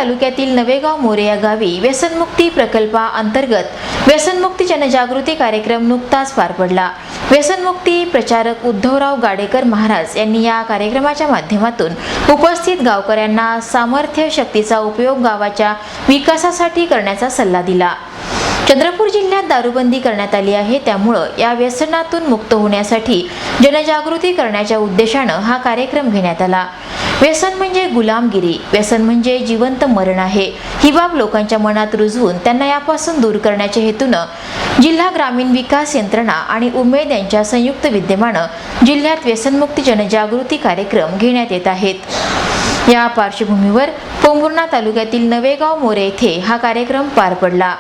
तालुक्यातील नवेगाव मोरे या गावी व्यसनमुक्ती प्रकल्पाअंतर्गत व्यसनमुक्ती जनजागृती कार्यक्रम नुकताच पार पडला। व्यसनमुक्ती प्रचारक उद्धवराव गाडेकर महाराज यांनी या कार्यक्रमाच्या माध्यमातून उपस्थित गावकऱ्यांना सामर्थ्य शक्तीचा उपयोग गावाच्या विकासासाठी करण्याचा सल्ला दिला। चंद्रपूर जिल्ह्यात दारूबंदी करण्यात आली आहे, त्यामुळे या व्यसनातून मुक्त होण्यासाठी जनजागृती करण्याच्या उद्देशाने हा कार्यक्रम घेण्यात आला। व्यसन म्हणजे गुलामगिरी, व्यसन म्हणजे जिवंत मरण आहे, ही बाब लोकांच्या मनात रुजवून त्यांना यापासून दूर करण्याच्या हेतूने जिल्हा ग्रामीण विकास यंत्रणा आणि उमेद यांच्या संयुक्त विद्यमाने जिल्ह्यात व्यसनमुक्ती जनजागृती कार्यक्रम घेण्यात येत आहेत। या पार्श्वभूमीवर पोंभुर्णा तालुक्यातील नवेगाव मोरे येथे हा कार्यक्रम पार पडला।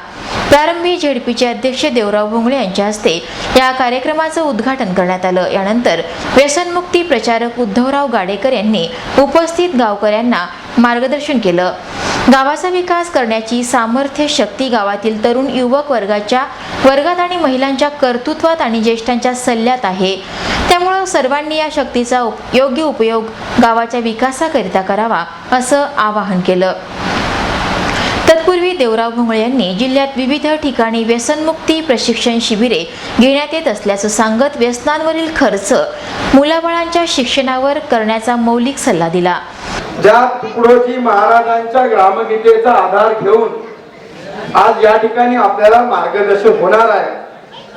प्रारंभी झेडपीचे अध्यक्ष देवराव भोंगळे यांच्या हस्ते या कार्यक्रमाचे उद्घाटन करण्यात आलं। यानंतर व्यसनमुक्ती प्रचारक उद्धवराव गाडेकर यांनी उपस्थित गावकऱ्यांना मार्गदर्शन केलं। गावाचा विकास करण्याची सामर्थ्य शक्ती गावातील तरुण युवक वर्गात आणि महिलांच्या कर्तृत्वात आणि ज्येष्ठांच्या सल्ल्यात आहे, त्यामुळे सर्वांनी या शक्तीचा योग्य उपयोग गावाच्या विकासाकरिता करावा असं आवाहन केलं। तत्पूर्वी देवराव भोंगळे यांनी जिल्ह्यात विविध ठिकाणी व्यसनमुक्ती प्रशिक्षण शिबिरे घेण्यात येत असल्याचं सांगत व्यसनांवरील खर्च मुलाबाळांच्या शिक्षणावर करण्याचा मौलिक सल्ला दिला। ज्या तुकडोजी महाराजांच्या ग्रामगीतेचा आधार घेऊन आज या ठिकाणी आपल्याला मार्गदर्शन होणार आहे,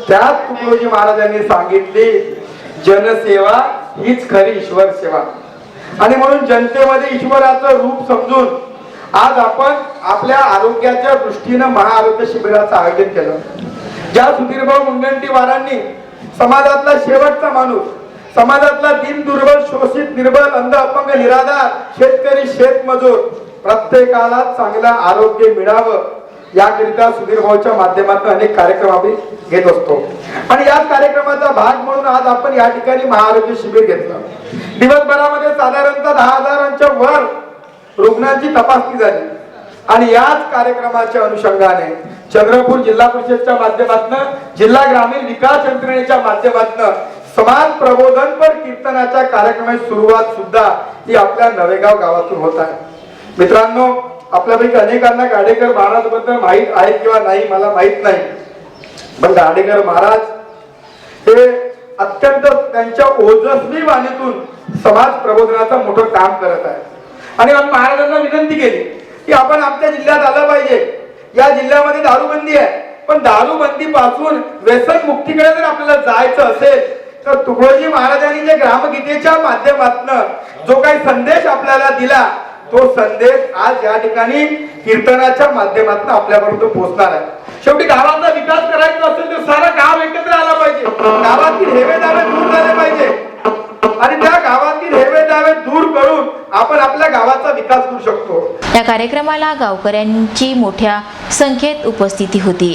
त्याच तुकडोजी महाराजांनी सांगितले जनसेवा हीच खरी ईश्वर सेवा। आणि म्हणून जनतेमध्ये ईश्वराचं रूप समजून आज आपण आपल्या आरोग्याच्या दृष्टीने महाआरोग्य शिबिराचं आयोजन केलं। ज्या सुधीरभाऊ मुनगंटीवारांनी समाजातला शेवटचा माणूस, समाजातला दीन दुर्बल शोषित निर्बल अंध अपंग निराधार शेतकरी शेतमजूर प्रत्येकाला चांगलं आरोग्य मिळावं याकरिता सुधीरभाऊच्या माध्यमातून अनेक कार्यक्रम आपण घेत असतो। आणि याच कार्यक्रमाचा भाग म्हणून आज आपण या ठिकाणी महाआरोग्य शिबिर घेतलं। दिवसभरामध्ये साधारणतः 10,000च्या वर रुग्णांची तपासणी झाली। आणि याच कार्यक्रमाच्या अनुषंगाने चंद्रपूर जिल्हा परिषदच्या माध्यमातून जिल्हा ग्रामीण विकास यंत्रणेच्या माध्यमातून समाज प्रबोधनपर कीर्तनाच्या कार्यक्रमाची सुरुवात सुद्धा ही आपल्या नवेगाव गावातून होत आहे। मित्रांनो, आपल्यापैकी अनेकांना गाडेकर महाराज बद्दल माहित आहे किंवा नाही मला माहित नाही, पण गाडेकर महाराज हे अत्यंत त्यांच्या ओजस्वी वाणीतून समाज प्रबोधनाचं मोठं काम करत आहे। आणि महाराजांना विनंती केली की आपण आपल्या जिल्ह्यात आलं पाहिजे। या जिल्ह्यामध्ये दारूबंदी आहे, पण दारूबंदी पासून व्यसन मुक्तीकडे जर आपल्याला जायचं असेल तर तुकडोजी महाराजांनी जे ग्रामगीतेच्या माध्यमातून जो काही संदेश आपल्याला दिला, तो संदेश आज या ठिकाणी कीर्तनाच्या माध्यमातून आपल्यापर्यंत पोहोचणार आहे। शेवटी गावाचा विकास करायचा असेल तर सारा गाव एकत्र आला पाहिजे, गावातील हेवेदावे दूर झाले पाहिजे आणि त्या गावातील हेवेदावे दूर करून आपण आपल्या गावाचा विकास करू शकतो। या कार्यक्रमाला गावकऱ्यांची मोठ्या संख्येत उपस्थिती होती।